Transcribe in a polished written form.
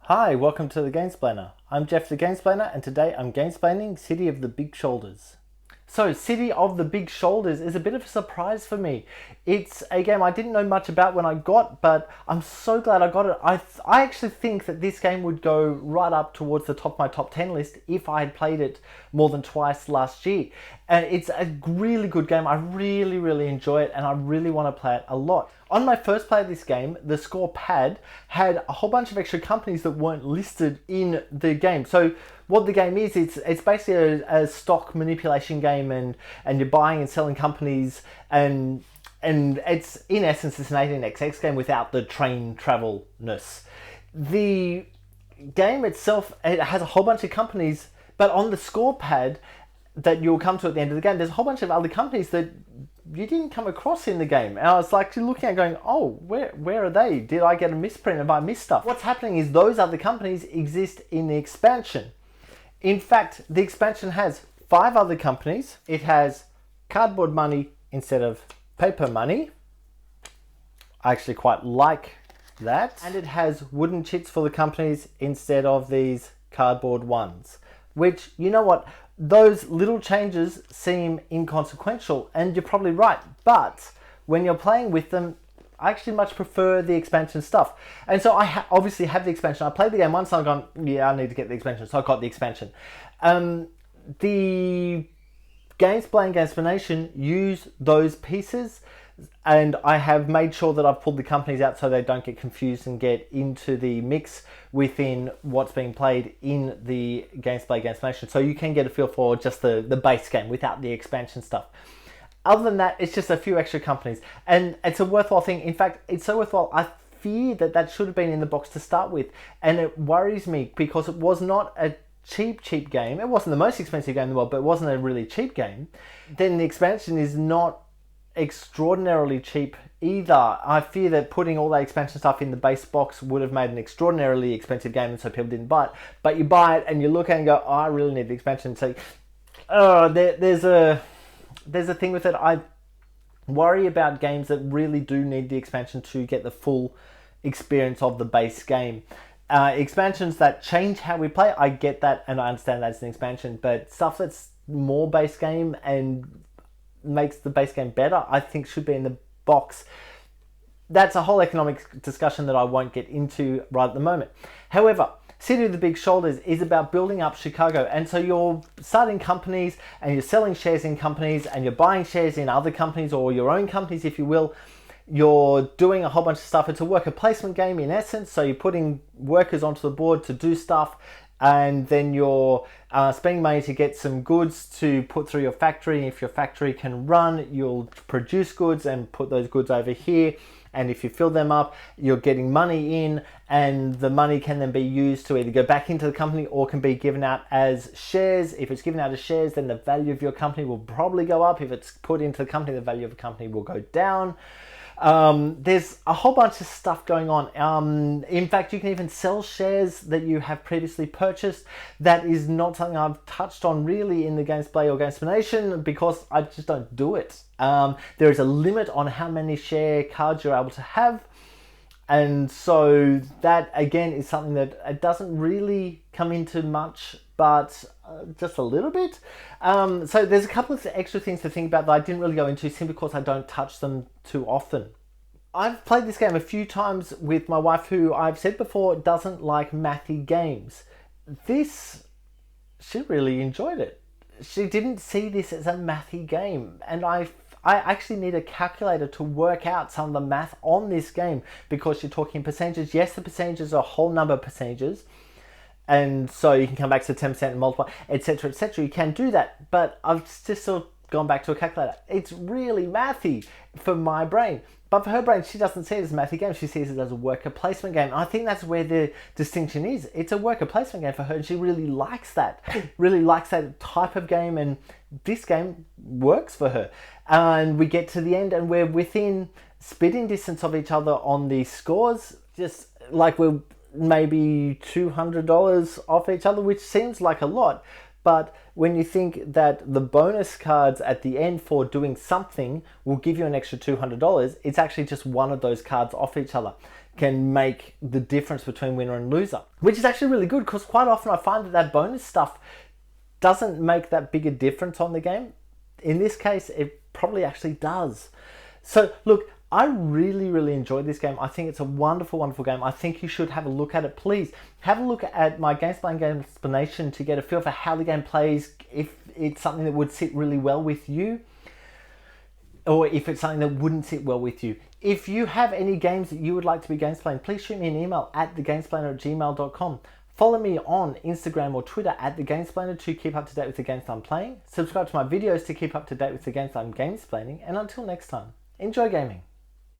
Hi, welcome to the Gamesplainer. I'm Jeff the Gamesplainer, and today I'm gamesplaining City of the Big Shoulders. So, City of the Big Shoulders is a bit of a surprise for me. It's a game I didn't know much about when I got, but I'm so glad I got it. I actually think that this game would go right up towards the top of my top 10 list if I had played it more than twice last year. And it's a really good game. I really enjoy it, and I really want to play it a lot. On my first play of this game, the score pad had a whole bunch of extra companies that weren't listed in the game. So what the game is, it's basically a stock manipulation game, and you're buying and selling companies, and it's in essence it's an 18xx game without the train travelness. The game itself, it has a whole bunch of companies, but on the score pad that you'll come to at the end of the game, there's a whole bunch of other companies that you didn't come across in the game. And I was like looking at going, oh, where are they? Did I get a misprint? Have I missed stuff? What's happening is those other companies exist in the expansion. In fact, the expansion has 5 other companies. It has cardboard money instead of paper money. I actually quite like that. And it has wooden chits for the companies instead of these cardboard ones. Which, you know what? Those little changes seem inconsequential, and you're probably right. But when you're playing with them, I actually much prefer the expansion stuff. And so I obviously have the expansion. I played the game once and I've gone, yeah, I need to get the expansion. So I got the expansion. The Gamesplained, Gamesplanation use those pieces, and I have made sure that I've pulled the companies out so they don't get confused and get into the mix within what's being played in the Gamesplained, Gamesplanation. So you can get a feel for just the base game without the expansion stuff. Other than that, it's just a few extra companies, and it's a worthwhile thing. In fact, it's so worthwhile, I fear that should have been in the box to start with, and it worries me because it was not a cheap game. It wasn't the most expensive game in the world, but it wasn't a really cheap game. Then the expansion is not extraordinarily cheap either. I fear that putting all that expansion stuff in the base box would have made an extraordinarily expensive game, and so people didn't buy it. But you buy it and you look at it and go, oh, I really need the expansion. So there's a thing with it. I worry about games that really do need the expansion to get the full experience of the base game. Expansions that change how we play, I get that and I understand that's an expansion, but stuff that's more base game and makes the base game better, I think should be in the box. That's a whole economic discussion that I won't get into right at the moment. However, City of the Big Shoulders is about building up Chicago, and so you're starting companies and you're selling shares in companies and you're buying shares in other companies or your own companies, if you will. You're doing a whole bunch of stuff. It's a worker placement game in essence, so you're putting workers onto the board to do stuff, and then you're spending money to get some goods to put through your factory. If your factory can run, you'll produce goods and put those goods over here. And if you fill them up, you're getting money in, and the money can then be used to either go back into the company or can be given out as shares. If it's given out as shares, then the value of your company will probably go up. If it's put into the company, the value of the company will go down. There's a whole bunch of stuff going on. In fact, you can even sell shares that you have previously purchased. That is not something I've touched on really in the Gamesplay or Gamesplanation because I just don't do it. There is a limit on how many share cards you're able to have. And so that again is something that it doesn't really come into much, but just a little bit. So there's a couple of extra things to think about that I didn't really go into simply because I don't touch them too often. I've played this game a few times with my wife, who I've said before doesn't like mathy games. She really enjoyed it. She didn't see this as a mathy game, and I actually need a calculator to work out some of the math on this game because you're talking percentages. Yes, the percentages are a whole number of percentages, and so you can come back to 10% and multiply, etc., etc. You can do that, but I've just sort of gone back to a calculator. It's really mathy for my brain, but for her brain, she doesn't see it as a mathy game. She sees it as a worker placement game. I think that's where the distinction is. It's a worker placement game for her, and she really likes that. Really likes that type of game, and this game works for her. And we get to the end, and we're within spitting distance of each other on the scores, just like we're maybe $200 off each other, which seems like a lot. But when you think that the bonus cards at the end for doing something will give you an extra $200, it's actually just one of those cards off each other. can make the difference between winner and loser, which is actually really good because quite often I find that bonus stuff doesn't make that big a difference on the game. In this case, it probably actually does. So look, I really enjoyed this game. I think it's a wonderful game. I think you should have a look at it. Please have a look at my Gamesplaned Gamesplanation to get a feel for how the game plays, if it's something that would sit really well with you, or if it's something that wouldn't sit well with you. If you have any games that you would like to be Gamesplaned, please shoot me an email at thegamesplainer@gmail.com. Follow me on Instagram or Twitter at thegamesplainer to keep up to date with the games I'm playing. Subscribe to my videos to keep up to date with the games I'm gamesplaining. And until next time, enjoy gaming.